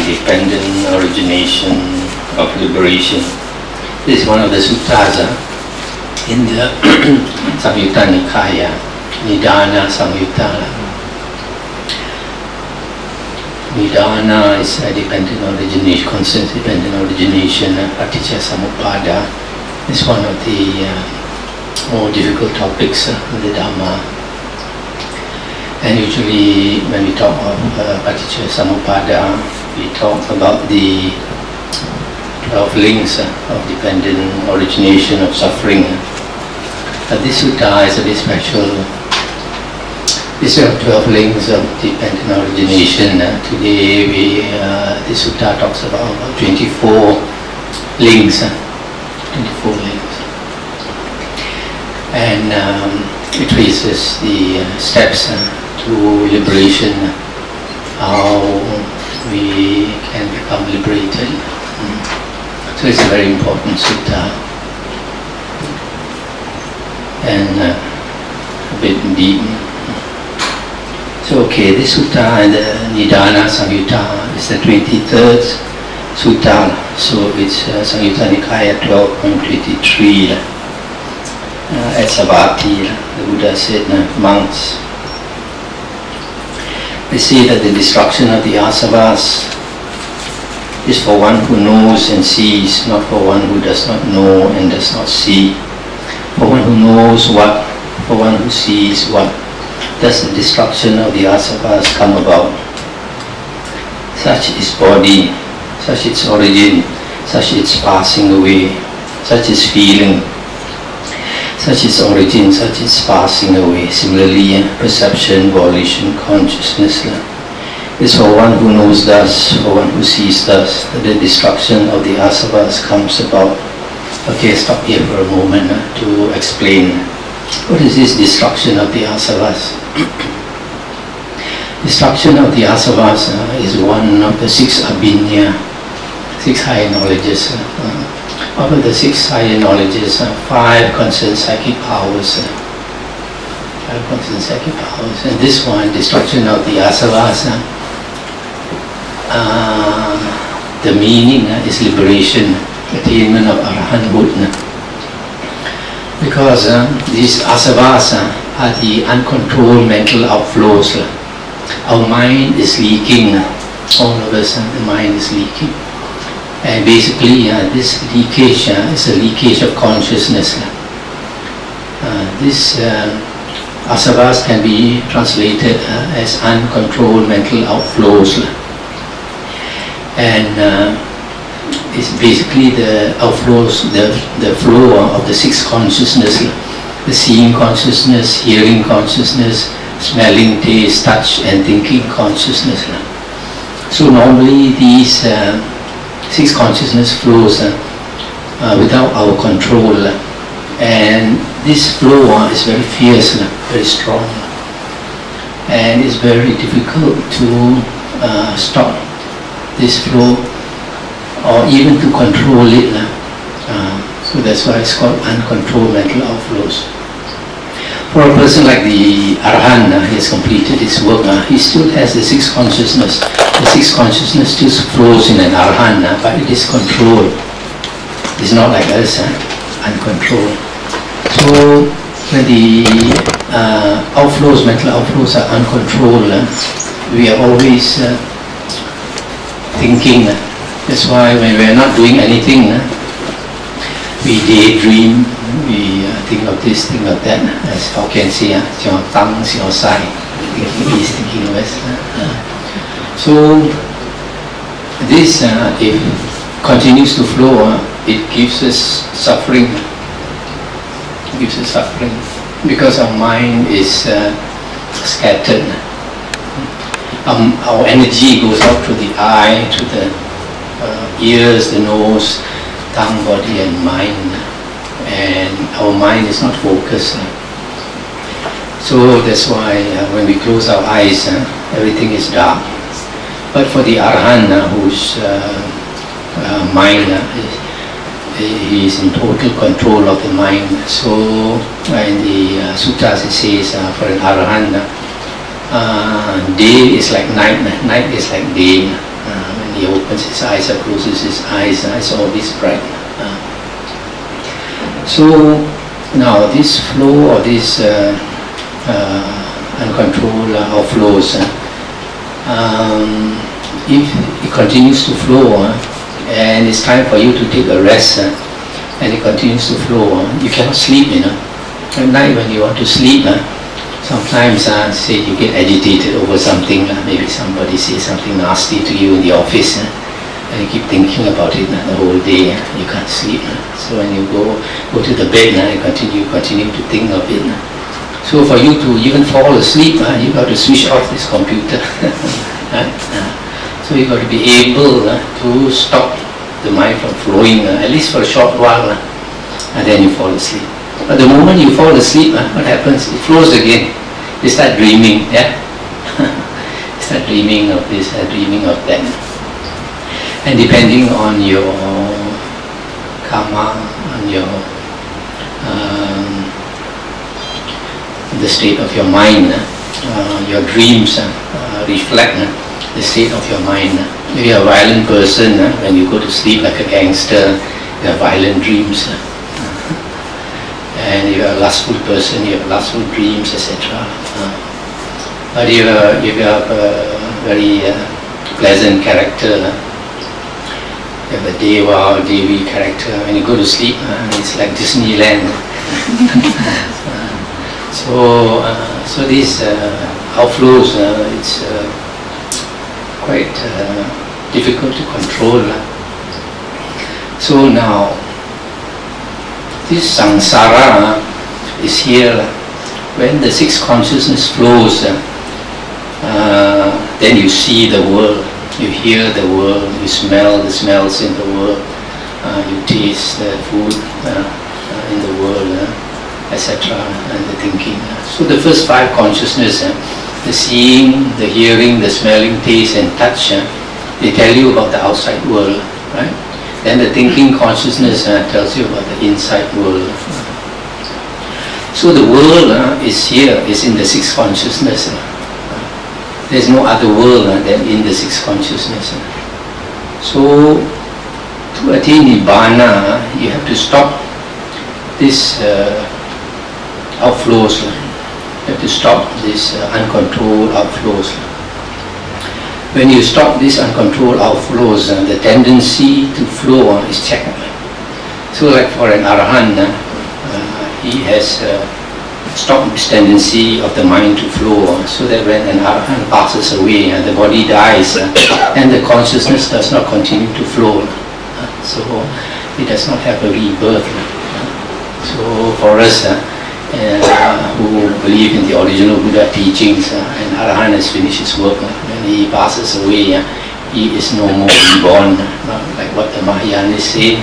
dependent origination of liberation. This is one of the suttas in the Samyutta Nikaya, Nidana Samyutta. Nidana is a dependent origination, constant dependent origination, Paticca Samuppada. It's one of the more difficult topics in the Dhamma. And usually when we talk of Paticca Samuppada, we talk about the 12 links of dependent origination of suffering. This sutta is a bit special. These are 12 links of dependent origination. Today this sutta talks about 24 links. 24 links. And it traces the steps to liberation, how we can become liberated. So it's a very important sutta, and a bit deep. So okay, this sutta in the Nidana Samyutta is the 23rd sutta, so it's Samyutta Nikaya 12.23. At Savatthi, the Buddha said, monks, they say that the destruction of the asavas is for one who knows and sees, not for one who does not know and does not see. For one who knows what, for one who sees what, does the destruction of the asavas come about. Such is body, such its origin, such its passing away, such is feeling, such is origin, such is passing away. Similarly, perception, volition, consciousness is for one who knows thus, for one who sees thus, that the destruction of the asavas comes about. Okay, stop here for a moment to explain what is this destruction of the asavas. Destruction of the asavas is one of the 6 abhinya, 6 higher knowledges. Out of the 6 higher knowledges, 5 concern psychic powers. 5 concern psychic powers. And this one, destruction of the asavas, the meaning is liberation, attainment of arahanthood. Because these asavas are the uncontrolled mental outflows. Our mind is leaking, all of us, the mind is leaking. And basically this leakage is a leakage of consciousness. This asavas can be translated as uncontrolled mental outflows. And it's basically the outflows, the flow of the 6 consciousness, the seeing consciousness, hearing consciousness, smelling, taste, touch and thinking consciousness. So normally these 6 consciousness flows without our control, and this flow is very fierce, very strong, and it's very difficult to stop this flow or even to control it. So that's why it's called uncontrolled mental outflows. For a person like the Arahant, he has completed his work, he still has the 6 consciousness. The 6 consciousness still flows in an Arahant, but it is controlled. It's not like us, uncontrolled. So when the outflows, mental outflows are uncontrolled, we are always thinking. That's why when we are not doing anything, we daydream, we think of this, think of that, as how can say, your tongue, your side, he's thinking of us. So this, if continues to flow, it gives us suffering. It gives us suffering because our mind is scattered. Our energy goes out to the eye, to the ears, the nose, tongue, body and mind, and our mind is not focused. So that's why when we close our eyes, everything is dark. But for the Arahant, whose mind, he is in total control of the mind. So in the sutras it says for an Arahant, day is like night, night is like day. When He opens his eyes or closes his eyes, it's always bright. So now this flow or this uncontrolled outflows, if it continues to flow and it's time for you to take a rest and it continues to flow, you cannot sleep, At night when you want to sleep, sometimes say you get agitated over something, maybe somebody says something nasty to you in the office, and you keep thinking about it the whole day, you can't sleep. So when you go to the bed, you continue to think of it. So for you to even fall asleep, you got to switch off this computer. So you got to be able to stop the mind from flowing, at least for a short while, and then you fall asleep. But the moment you fall asleep, what happens? It flows again. You start dreaming, You start dreaming of this, dreaming of that. And depending on your karma, on your the state of your mind, your dreams reflect the state of your mind. If you're a violent person, when you go to sleep like a gangster, you have violent dreams. And if you're a lustful person, you have lustful dreams, etc. But if you have a very pleasant character, you have a Deva or Devi character, when you go to sleep, it's like Disneyland. So these outflows, it's quite difficult to control. So now, this samsara is here. When the sixth consciousness flows, then you see the world, you hear the world, you smell the smells in the world, you taste the food in the world, etc. and the thinking. So the first five consciousness, the seeing, the hearing, the smelling, taste and touch, they tell you about the outside world, right? Then the thinking consciousness tells you about the inside world. So the world is here, is in the sixth consciousness. There's no other world than in the sixth consciousness. So to attain Nibbana, you have to stop this outflows. You have to stop this uncontrolled outflows. When you stop this uncontrolled outflows, the tendency to flow is checked. So like for an Arahant, he has stopped this tendency of the mind to flow, so that when an Arahant passes away, the body dies, and the consciousness does not continue to flow. So it does not have a rebirth. So for us, who believe in the original Buddha teachings, and Arahant has finished his work, when he passes away, he is no more reborn, like what the Mahayana say.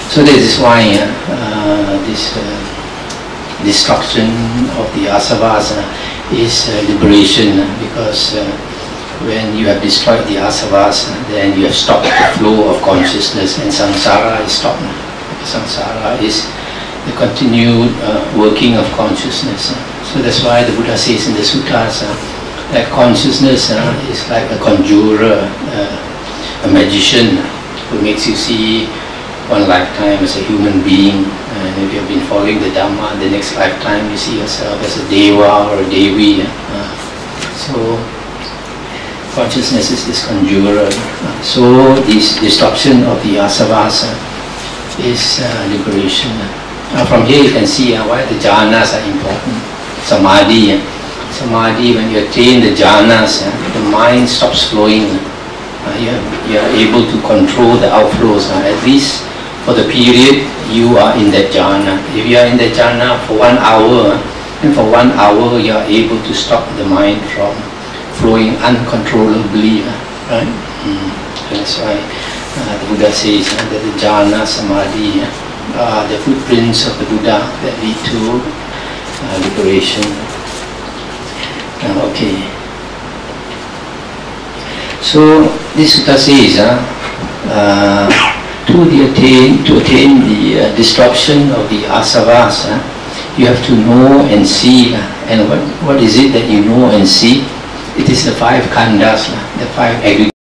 So this is why this destruction of the asavas is liberation, because when you have destroyed the asavas, then you have stopped the flow of consciousness, and samsara is stopped. Samsara is the continued working of consciousness. So that's why the Buddha says in the suttas that consciousness is like a conjurer, a magician who makes you see one lifetime as a human being, and if you have been following the Dhamma, the next lifetime you see yourself as a Deva or a Devi. So consciousness is this conjurer. So this destruction of the asavas is liberation. From here you can see why the jhanas are important. Samadhi. Samadhi, when you attain the jhanas, the mind stops flowing. You are able to control the outflows. At least for the period you are in that jhana. If you are in the jhana for 1 hour, and for 1 hour you are able to stop the mind from flowing uncontrollably. Right? That's why the Buddha says that the jhana, samadhi are the footprints of the Buddha that lead to liberation. Okay. So this sutta says to attain the destruction of the asavas, you have to know and see. And what is it that you know and see? It is the five khandhas, the five aggregates.